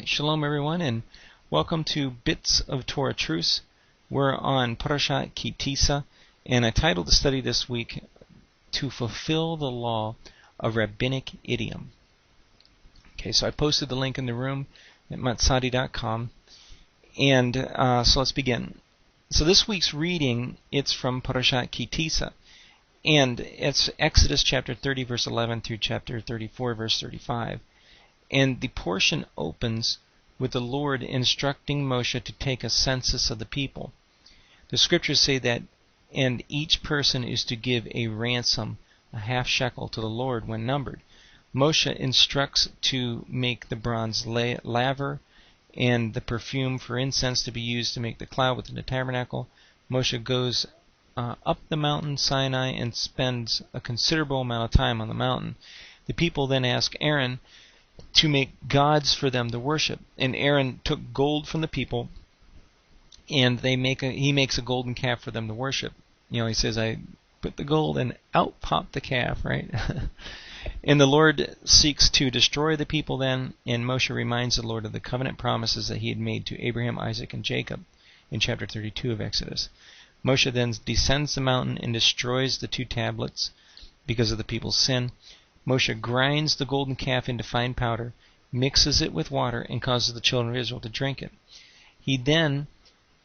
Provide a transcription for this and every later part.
Shalom everyone, and welcome to Bits of Torah Truths. We're on Parashat Tisa, and I titled the study this week, To Fulfill the Law of Rabbinic Idiom. Okay, so I posted the link in the room at MATSATI.com, and so let's begin. So this week's reading, it's from Parashat Tisa, and it's Exodus chapter 30 verse 11 through chapter 34 verse 35. And the portion opens with the Lord instructing Moshe to take a census of the people. The scriptures say that, and each person is to give a ransom, a half shekel, to the Lord when numbered. Moshe instructs to make the bronze laver and the perfume for incense to be used to make the cloud within the tabernacle. Moshe goes up the mountain Sinai and spends a considerable amount of time on the mountain. The people then ask Aaron to make gods for them to worship. And Aaron took gold from the people, and he makes a golden calf for them to worship. You know, he says, I put the gold, and out popped the calf, right? And the Lord seeks to destroy the people then, and Moshe reminds the Lord of the covenant promises that he had made to Abraham, Isaac, and Jacob in chapter 32 of Exodus. Moshe then descends the mountain and destroys the 2 tablets because of the people's sin. Moshe grinds the golden calf into fine powder, mixes it with water, and causes the children of Israel to drink it. He then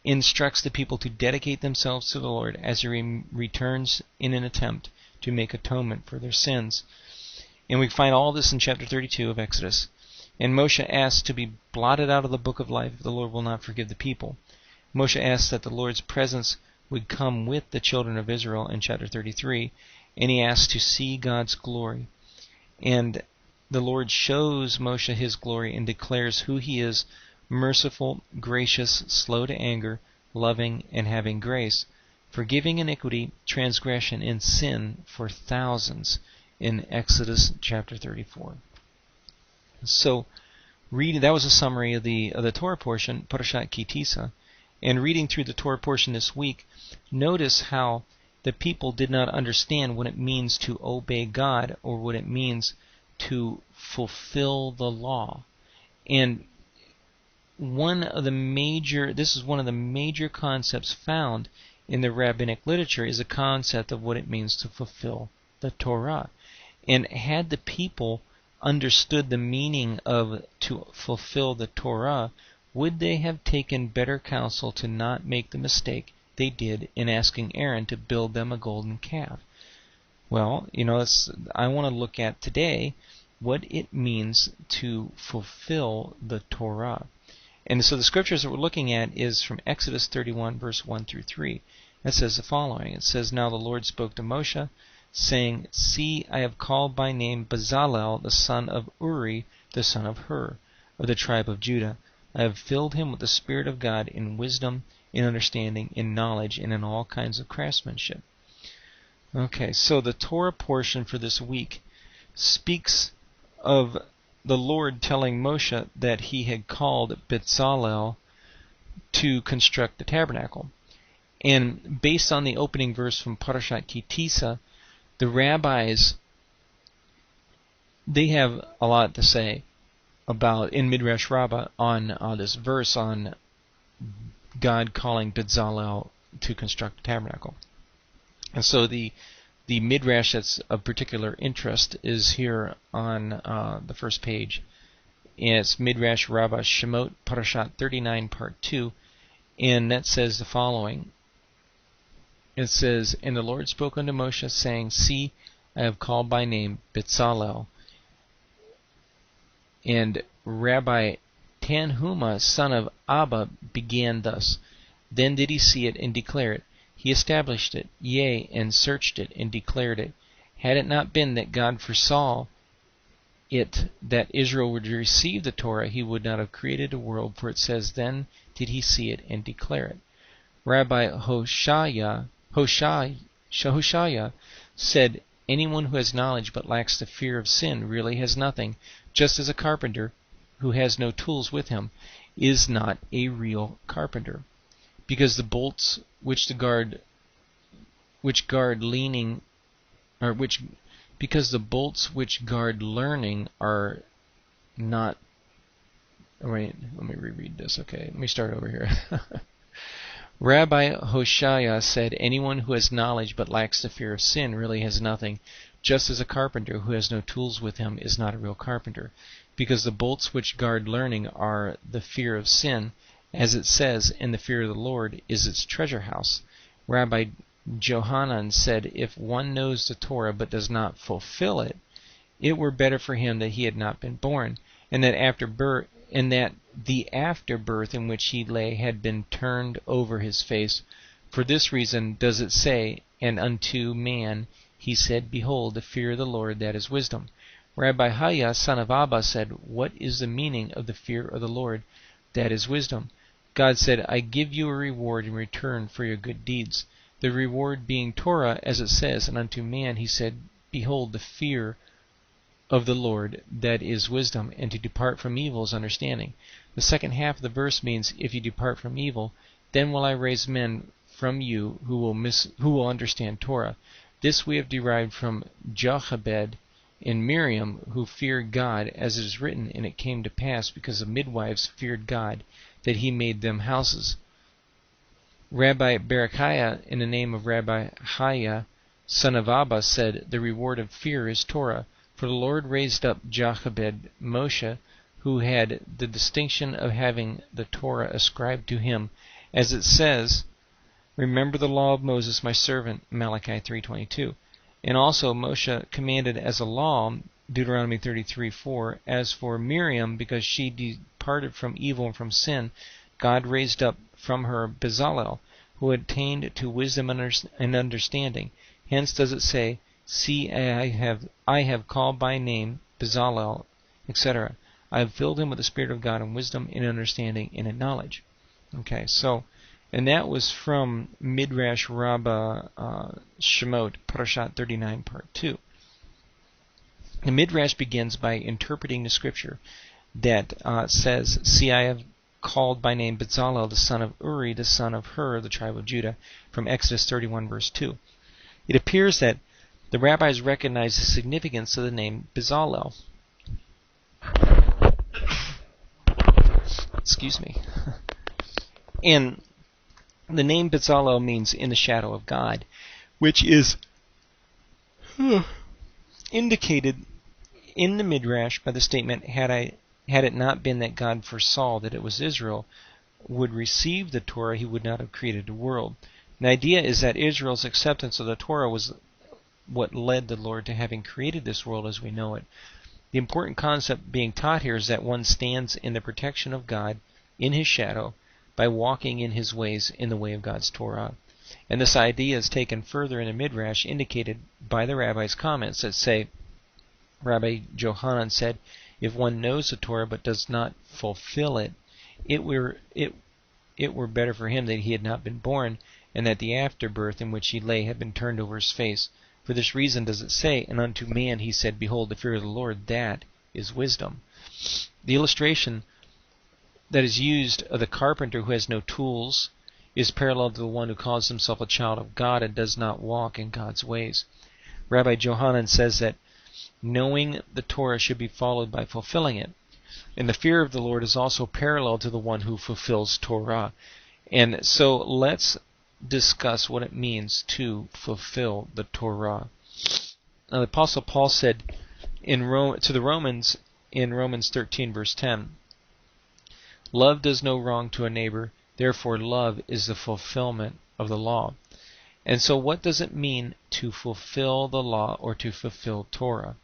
instructs the people to dedicate themselves to the Lord as he returns in an attempt to make atonement for their sins. And we find all this in chapter 32 of Exodus. And Moshe asks to be blotted out of the book of life if the Lord will not forgive the people. Moshe asks that the Lord's presence would come with the children of Israel in chapter 33, and he asks to see God's glory. And the Lord shows Moshe his glory and declares who he is: merciful, gracious, slow to anger, loving, and having grace, forgiving iniquity, transgression, and sin for thousands in Exodus chapter 34. So, that was a summary of the Torah portion, Parashat Tisa. And reading through the Torah portion this week, notice how the people did not understand what it means to obey God, or what it means to fulfill the law. And this is one of the major concepts found in the rabbinic literature, is a concept of what it means to fulfill the Torah. And had the people understood the meaning of to fulfill the Torah, would they have taken better counsel to not make the mistake they did in asking Aaron to build them a golden calf? Well, I want to look at today what it means to fulfill the Torah. And so the scriptures that we're looking at is from Exodus 31, verse 1 through 3. It says the following. It says, Now the Lord spoke to Moshe, saying, See, I have called by name Bezalel, the son of Uri, the son of Hur, of the tribe of Judah. I have filled him with the Spirit of God in wisdom, in understanding, in knowledge, and in all kinds of craftsmanship. Okay, so the Torah portion for this week speaks of the Lord telling Moshe that he had called Bezalel to construct the tabernacle. And based on the opening verse from Parashat Tisa, the rabbis, they have a lot to say about, in Midrash Rabbah, on this verse on God calling Bezalel to construct the tabernacle. And so the Midrash that's of particular interest is here on the first page. And it's Midrash Rabbah Shemot, Parashat 39, part 2. And that says the following. It says, And the Lord spoke unto Moshe, saying, See, I have called by name Bezalel. And Rabbi Tanhuma, son of Abba, began thus. Then did he see it and declare it. He established it, yea, and searched it, and declared it. Had it not been that God foresaw it, that Israel would receive the Torah, he would not have created a world, for it says, Then did he see it and declare it. Rabbi Hoshaya said, Anyone who has knowledge but lacks the fear of sin really has nothing, just as a carpenter who has no tools with him is not a real carpenter. Because the bolts which guard learning are not Wait, let me reread this. Okay, let me start over here. Rabbi Hoshaya said, anyone who has knowledge but lacks the fear of sin really has nothing, just as a carpenter who has no tools with him is not a real carpenter, because the bolts which guard learning are the fear of sin, as it says, and the fear of the Lord is its treasure house. Rabbi Johanan said, if one knows the Torah but does not fulfill it, it were better for him that he had not been born, and that the afterbirth in which he lay had been turned over his face. For this reason does it say, and unto man he said, behold, the fear of the Lord, that is wisdom. Rabbi Haya, son of Abba, said, what is the meaning of the fear of the Lord, that is wisdom? God said, I give you a reward in return for your good deeds. The reward being Torah, as it says, and unto man he said, behold, the fear of the Lord, that is wisdom, and to depart from evil is understanding. The second half of the verse means, if you depart from evil, then will I raise men from you who will understand Torah. This we have derived from Jochebed and Miriam, who feared God, as it is written, and it came to pass, because the midwives feared God, that he made them houses. Rabbi Berechiah, in the name of Rabbi Haya, son of Abba, said, the reward of fear is Torah. For the Lord raised up Jochebed, Moshe, who had the distinction of having the Torah ascribed to him, as it says, remember the law of Moses my servant, Malachi 3:22. And also Moshe commanded as a law, Deuteronomy 33:4, as for Miriam, because she departed from evil and from sin, God raised up from her Bezalel, who attained to wisdom and understanding. Hence does it say, see, I have called by name Bezalel, etc. I have filled him with the Spirit of God in wisdom, in understanding, and in knowledge. Okay, so, and that was from Midrash Rabbah Shemot, Parashat 39, Part 2. The Midrash begins by interpreting the scripture that says, see, I have called by name Bezalel, the son of Uri, the son of Hur, the tribe of Judah, from Exodus 31, verse 2. It appears that the rabbis recognize the significance of the name Bezalel. Excuse me. And the name Bezalel means in the shadow of God, which is indicated in the Midrash by the statement, had it not been that God foresaw that it was Israel would receive the Torah, he would not have created the world. The idea is that Israel's acceptance of the Torah was what led the Lord to having created this world as we know it. The important concept being taught here is that one stands in the protection of God, in his shadow, by walking in his ways in the way of God's Torah. And this idea is taken further in the Midrash, indicated by the rabbi's comments that say, Rabbi Johanan said, if one knows the Torah but does not fulfill it, it were better for him that he had not been born, and that the afterbirth in which he lay had been turned over his face. For this reason does it say, and unto man he said, behold, the fear of the Lord, that is wisdom. The illustration that is used of the carpenter who has no tools is parallel to the one who calls himself a child of God and does not walk in God's ways. Rabbi Johanan says that knowing the Torah should be followed by fulfilling it. And the fear of the Lord is also parallel to the one who fulfills Torah. And so let's discuss what it means to fulfill the Torah. Now, the Apostle Paul said to the Romans in Romans 13, verse 10, love does no wrong to a neighbor, therefore love is the fulfillment of the law. And so what does it mean to fulfill the law or to fulfill Torah?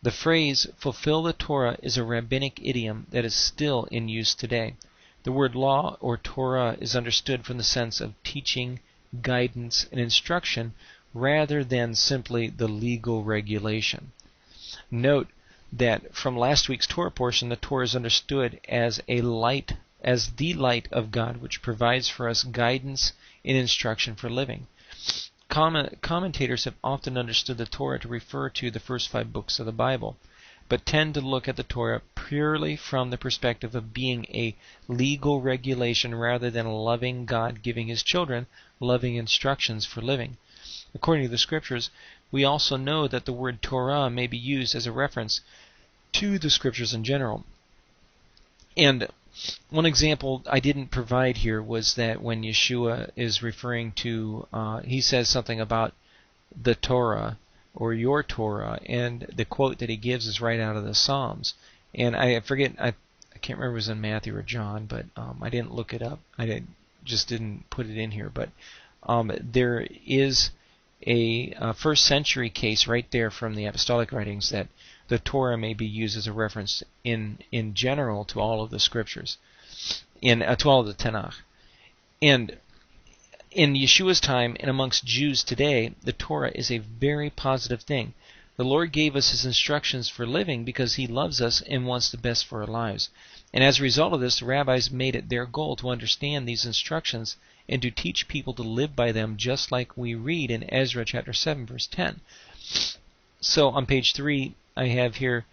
The phrase fulfill the Torah is a rabbinic idiom that is still in use today. The word law or Torah is understood from the sense of teaching, guidance, and instruction rather than simply the legal regulation. Note that from last week's Torah portion, the Torah is understood as the light of God, which provides for us guidance and instruction for living. Commentators have often understood the Torah to refer to the first 5 books of the Bible, but tend to look at the Torah purely from the perspective of being a legal regulation rather than a loving God giving his children loving instructions for living. According to the Scriptures, we also know that the word Torah may be used as a reference to the Scriptures in general. And one example I didn't provide here was that when Yeshua is referring to, he says something about the Torah or your Torah, and the quote that he gives is right out of the Psalms. And I forget, I can't remember if it was in Matthew or John, but I didn't look it up. Just didn't put it in here. But there is a first century case right there from the apostolic writings that the Torah may be used as a reference in general to all of the scriptures, to all of the Tanakh. And in Yeshua's time and amongst Jews today, the Torah is a very positive thing. The Lord gave us His instructions for living because He loves us and wants the best for our lives. And as a result of this, the rabbis made it their goal to understand these instructions and to teach people to live by them, just like we read in Ezra chapter 7, verse 10. So on page 3, I have here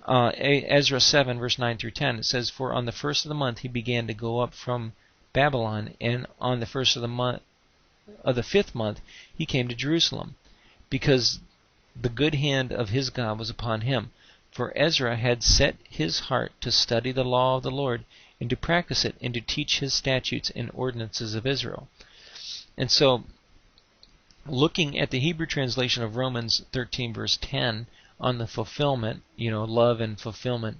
Ezra 7, verse 9 through 10. It says, "For on the first of the month he began to go up from Babylon, and on the first of the fifth month he came to Jerusalem, because the good hand of his God was upon him. For Ezra had set his heart to study the law of the Lord, and to practice it, and to teach his statutes and ordinances of Israel." And so, looking at the Hebrew translation of Romans 13, verse 10, on the fulfillment, love and fulfillment,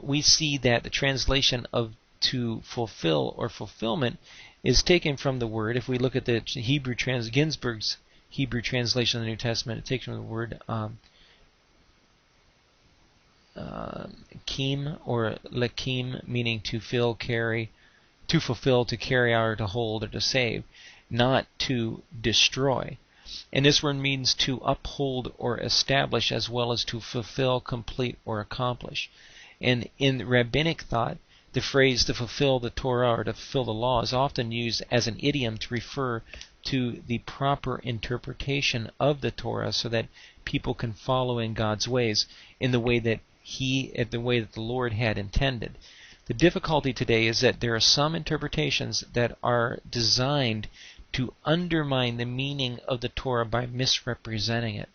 we see that the translation of to fulfill or fulfillment is taken from the word. If we look at the Ginsburg's Hebrew translation of the New Testament, it takes from the word kim or lekim, meaning to fill, carry, to fulfill, to carry out, or to hold, or to save, not to destroy. And this word means to uphold or establish, as well as to fulfill, complete, or accomplish. And in rabbinic thought, the phrase to fulfill the Torah or to fulfill the law is often used as an idiom to refer to the proper interpretation of the Torah, so that people can follow in God's ways in the way that the Lord had intended. The difficulty today is that there are some interpretations that are designed to undermine the meaning of the Torah by misrepresenting it.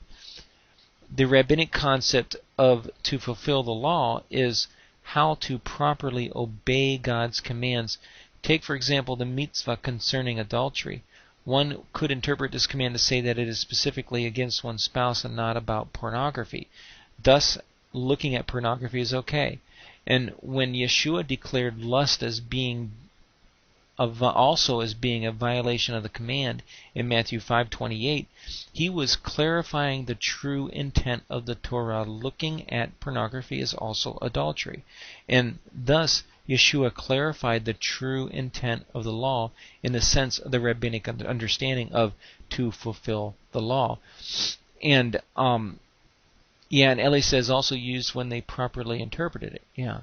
The rabbinic concept of to fulfill the law is how to properly obey God's commands. Take, for example, the mitzvah concerning adultery. One could interpret this command to say that it is specifically against one's spouse and not about pornography. Thus, looking at pornography is okay. And when Yeshua declared lust as being also as being a violation of the command in Matthew 5:28, he was clarifying the true intent of the Torah. Looking at pornography is also adultery. And thus, Yeshua clarified the true intent of the law in the sense of the rabbinic understanding of to fulfill the law. And and Eli says also used when they properly interpreted it.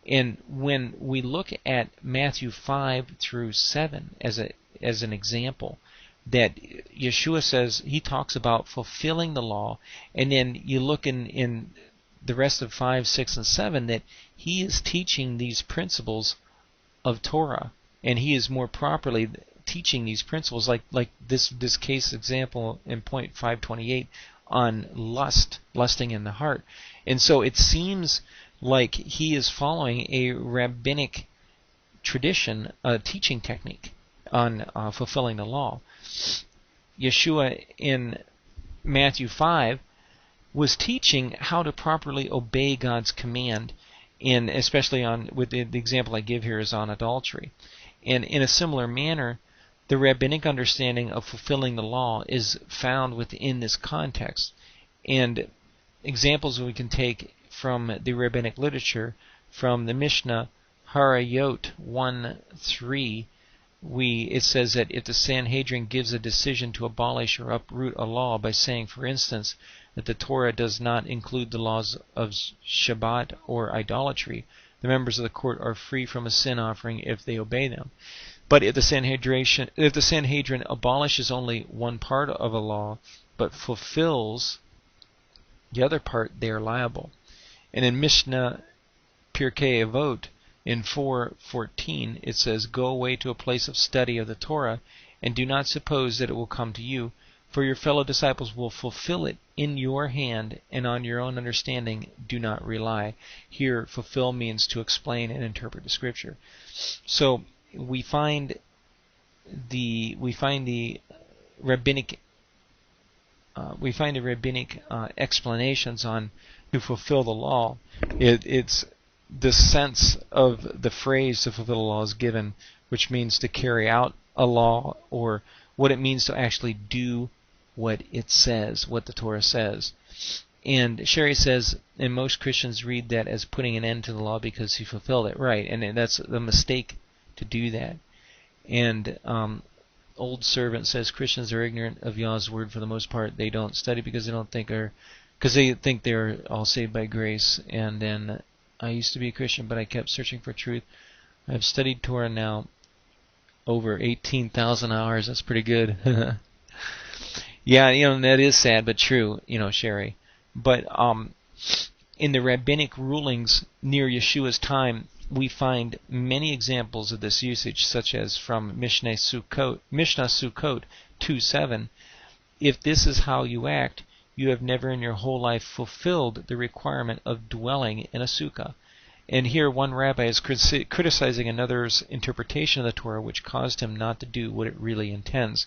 And when we look at Matthew 5 through 7 as an example, that Yeshua says, he talks about fulfilling the law, and then you look in the rest of 5, 6, and 7 that he is teaching these principles of Torah, and he is more properly teaching these principles, like this case example in point 528 on lusting in the heart. And so it seems like he is following a rabbinic tradition, a teaching technique on fulfilling the law. Yeshua in Matthew 5 was teaching how to properly obey God's command, and especially with the example I give here is on adultery. And in a similar manner, the rabbinic understanding of fulfilling the law is found within this context. And examples we can take from the rabbinic literature, from the Mishnah Harayot 1:3, it says that if the Sanhedrin gives a decision to abolish or uproot a law by saying, for instance, that the Torah does not include the laws of Shabbat or idolatry, the members of the court are free from a sin offering if they obey them. But if the Sanhedrin abolishes only one part of a law but fulfills the other part, they are liable. And in Mishnah Pirkei Avot in 4:14, it says, "Go away to a place of study of the Torah, and do not suppose that it will come to you, For your fellow disciples will fulfill it in your hand, and on your own understanding do not rely. Here, fulfill means to explain and interpret the Scripture. So we find the rabbinic explanations on to fulfill the law. It's the sense of the phrase to fulfill the law is given, which means to carry out a law, or what it means to actually do what it says, what the Torah says. And Sherry says, and most Christians read that as putting an end to the law because he fulfilled it. Right, and that's the mistake to do that. And Old Servant says Christians are ignorant of Yah's word for the most part. They don't study because they think they're all saved by grace. And then I used to be a Christian, but I kept searching for truth. I've studied Torah now over 18,000 hours. That's pretty good. Yeah, that is sad but true, Sherry. But in the rabbinic rulings near Yeshua's time, we find many examples of this usage, such as from Mishnah Sukkot 2:7. If this is how you act, you have never in your whole life fulfilled the requirement of dwelling in a sukkah. And here one rabbi is criticizing another's interpretation of the Torah, which caused him not to do what it really intends.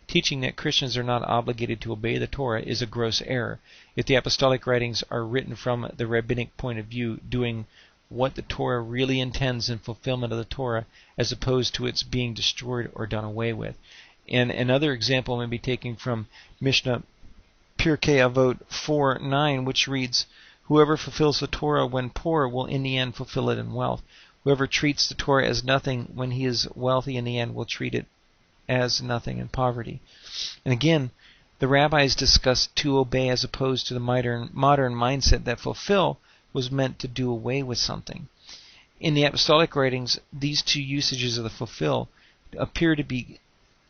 Teaching that Christians are not obligated to obey the Torah is a gross error. If the apostolic writings are written from the rabbinic point of view, doing what the Torah really intends in fulfillment of the Torah, as opposed to its being destroyed or done away with. And another example may be taken from Mishnah Pirkei Avot 4:9, which reads, "Whoever fulfills the Torah when poor will in the end fulfill it in wealth. Whoever treats the Torah as nothing when he is wealthy in the end will treat it as nothing in poverty." And again, the rabbis discussed to obey as opposed to the modern mindset that fulfill was meant to do away with something. In the apostolic writings, these two usages of the fulfill appear to be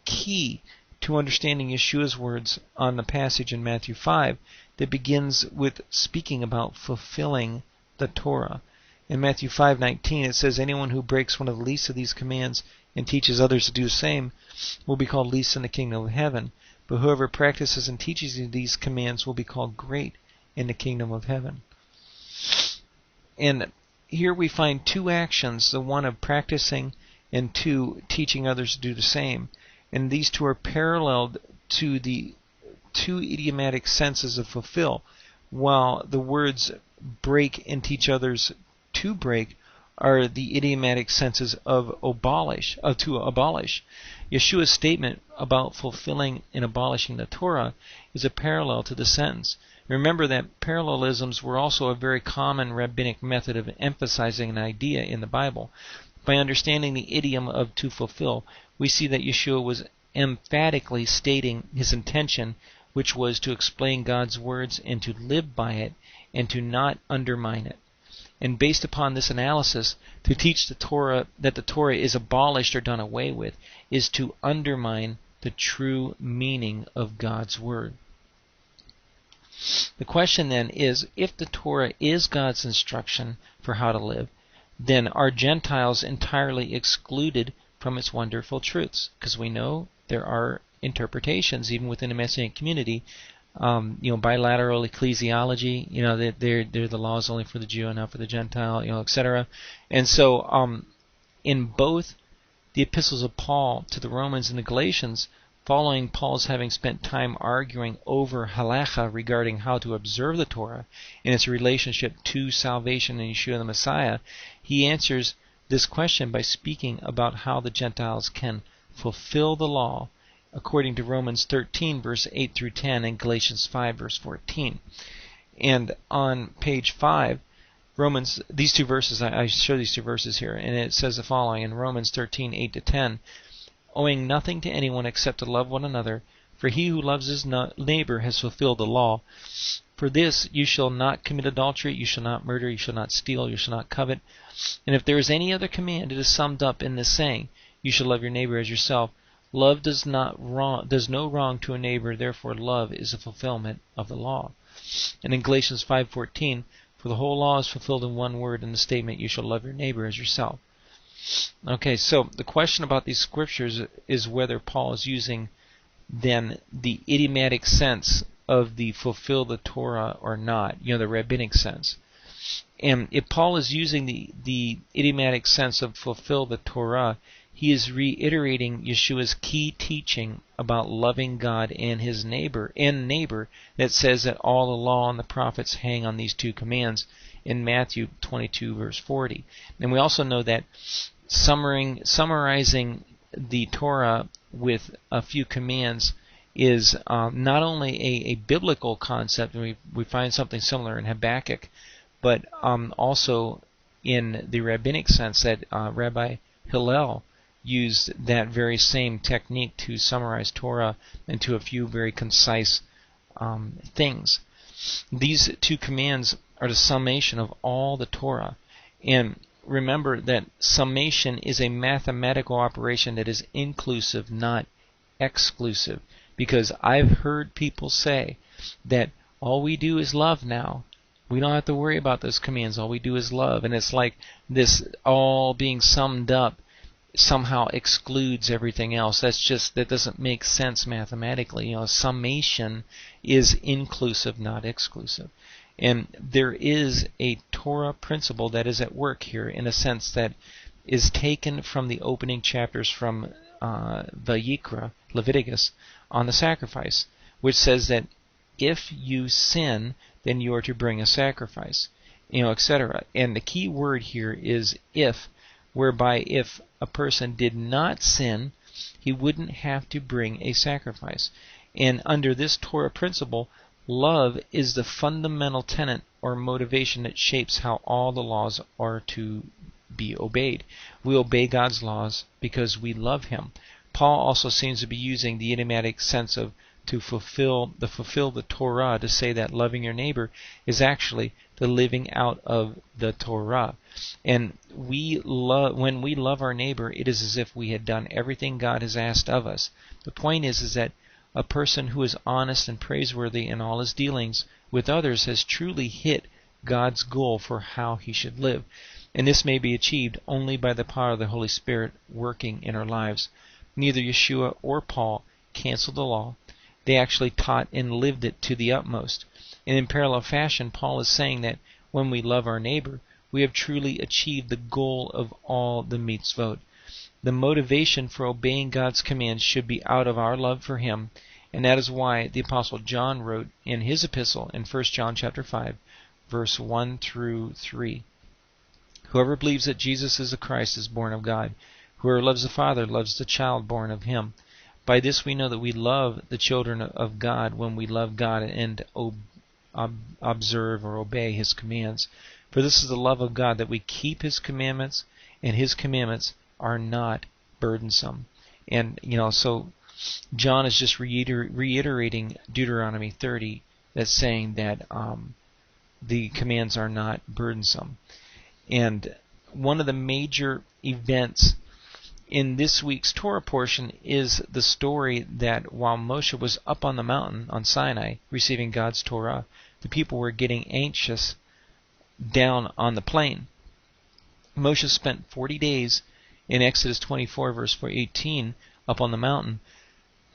key to understanding Yeshua's words on the passage in Matthew 5 that begins with speaking about fulfilling the Torah. In Matthew 5:19 it says, "Anyone who breaks one of the least of these commands and teaches others to do the same will be called least in the kingdom of heaven. But whoever practices and teaches these commands will be called great in the kingdom of heaven." And here we find two actions, the one of practicing and two, teaching others to do the same. And these two are paralleled to the two idiomatic senses of fulfill, while the words break and teach others to break are the idiomatic senses of to abolish. Yeshua's statement about fulfilling and abolishing the Torah is a parallel to the sentence. Remember that parallelisms were also a very common rabbinic method of emphasizing an idea in the Bible. By understanding the idiom of to fulfill, we see that Yeshua was emphatically stating his intention, which was to explain God's words and to live by it and to not undermine it. And based upon this analysis, to teach the Torah that the Torah is abolished or done away with is to undermine the true meaning of God's word. The question then is, if the Torah is God's instruction for how to live, then are Gentiles entirely excluded from its wonderful truths? Because we know there are interpretations even within the Messianic community. Bilateral ecclesiology, that they're the laws only for the Jew and not for the Gentile, etc. And so in both the epistles of Paul to the Romans and the Galatians, following Paul's having spent time arguing over halacha regarding how to observe the Torah and its relationship to salvation in Yeshua the Messiah, he answers this question by speaking about how the Gentiles can fulfill the law according to Romans 13, verse 8 through 10, and Galatians 5, verse 14. And on page 5, these two verses, I show these two verses here, and it says the following in Romans 13, 8 to 10, "Owing nothing to anyone except to love one another, for he who loves his neighbor has fulfilled the law. For this, you shall not commit adultery, you shall not murder, you shall not steal, you shall not covet. And if there is any other command, it is summed up in this saying, you shall love your neighbor as yourself. Love does no wrong to a neighbor, therefore love is a fulfillment of the law." And in Galatians 5:14, "For the whole law is fulfilled in one word in the statement, you shall love your neighbor as yourself." Okay, so the question about these scriptures is whether Paul is using than the idiomatic sense of the fulfill the Torah or not, the rabbinic sense. And if Paul is using the idiomatic sense of fulfill the Torah, he is reiterating Yeshua's key teaching about loving God and his neighbor that says that all the law and the prophets hang on these two commands in Matthew 22 verse 40. And we also know that summarizing the Torah with a few commands is not only a biblical concept, and we find something similar in Habakkuk, but also in the rabbinic sense that Rabbi Hillel used that very same technique to summarize Torah into a few very concise things. These two commands are the summation of all the Torah. And remember that summation is a mathematical operation that is inclusive, not exclusive. Because I've heard people say that all we do is love now. We don't have to worry about those commands. All we do is love. And it's like this all being summed up somehow excludes everything else. That doesn't make sense mathematically. Summation is inclusive, not exclusive. And there is a Torah principle that is at work here in a sense that is taken from the opening chapters from Vayikra, Leviticus, on the sacrifice, which says that if you sin, then you are to bring a sacrifice, etc. And the key word here is if, whereby if a person did not sin, he wouldn't have to bring a sacrifice. And under this Torah principle, love is the fundamental tenet or motivation that shapes how all the laws are to be obeyed. We obey God's laws because we love Him. Paul also seems to be using the idiomatic sense of to fulfill the Torah to say that loving your neighbor is actually the living out of the Torah. And when we love our neighbor, it is as if we had done everything God has asked of us. The point is that a person who is honest and praiseworthy in all his dealings with others has truly hit God's goal for how he should live. And this may be achieved only by the power of the Holy Spirit working in our lives. Neither Yeshua or Paul canceled the law. They actually taught and lived it to the utmost. And in parallel fashion, Paul is saying that when we love our neighbor, we have truly achieved the goal of all the mitzvot. The motivation for obeying God's commands should be out of our love for Him, and that is why the Apostle John wrote in his epistle in 1 John chapter 5, verse 1 through 3. Whoever believes that Jesus is the Christ is born of God. Whoever loves the Father loves the child born of Him. By this we know that we love the children of God when we love God and observe or obey His commands. For this is the love of God, that we keep His commandments, and His commandments are not burdensome. And, so John is just reiterating Deuteronomy 30, that's saying that the commands are not burdensome. And one of the major events in this week's Torah portion is the story that while Moshe was up on the mountain on Sinai receiving God's Torah, the people were getting anxious down on the plain. Moshe spent 40 days in Exodus 24 verse 18 up on the mountain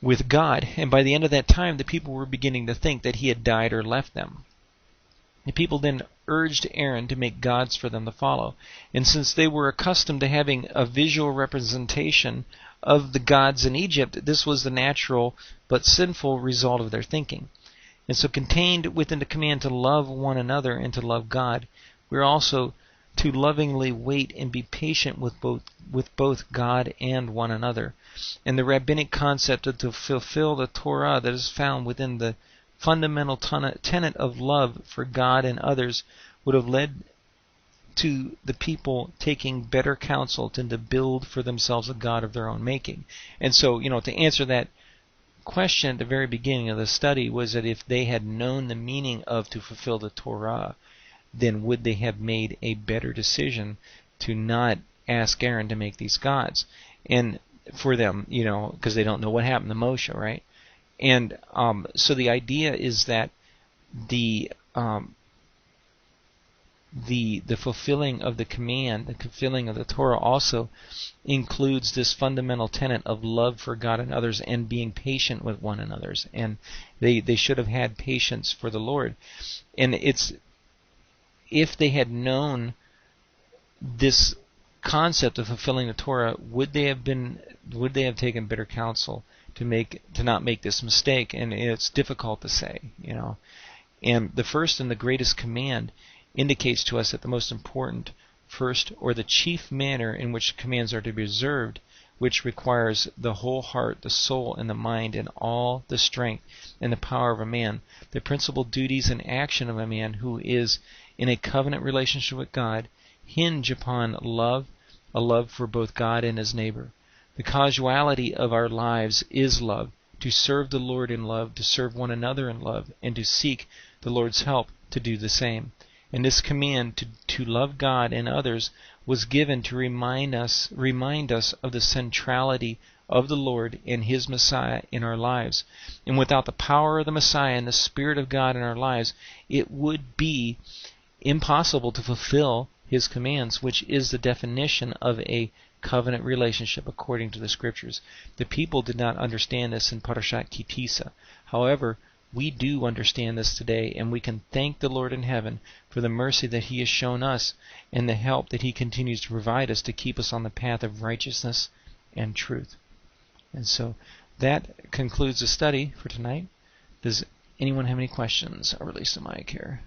with God, and by the end of that time the people were beginning to think that he had died or left them. The people then urged Aaron to make gods for them to follow. And since they were accustomed to having a visual representation of the gods in Egypt, this was the natural but sinful result of their thinking. And so contained within the command to love one another and to love God, we're also to lovingly wait and be patient with both God and one another. And the rabbinic concept of to fulfill the Torah that is found within the fundamental tenet of love for God and others would have led to the people taking better counsel than to build for themselves a God of their own making. And so, to answer that question at the very beginning of the study was that if they had known the meaning of to fulfill the Torah, then would they have made a better decision to not ask Aaron to make these gods? And for them, because they don't know what happened to Moshe, right? And so the idea is that the the fulfilling of the command, the fulfilling of the Torah also includes this fundamental tenet of love for God and others and being patient with one another. And they should have had patience for the Lord. And it's, if they had known this concept of fulfilling the Torah, would they have taken bitter counsel to not make this mistake? And it's difficult to say, And the first and the greatest command indicates to us that the most important first, or the chief manner in which commands are to be observed, which requires the whole heart, the soul, and the mind, and all the strength and the power of a man, the principal duties and action of a man who is in a covenant relationship with God, hinge upon love, a love for both God and his neighbor. The causality of our lives is love, to serve the Lord in love, to serve one another in love, and to seek the Lord's help to do the same. And this command to love God and others was given to remind us of the centrality of the Lord and his Messiah in our lives. And without the power of the Messiah and the Spirit of God in our lives, it would be impossible to fulfill his commands, which is the definition of a covenant relationship according to the Scriptures. The people did not understand this in Parashat Tisa. However, we do understand this today, and we can thank the Lord in heaven for the mercy that he has shown us and the help that he continues to provide us to keep us on the path of righteousness and truth. And so that concludes the study for tonight. Does anyone have any questions? I'll release the mic here.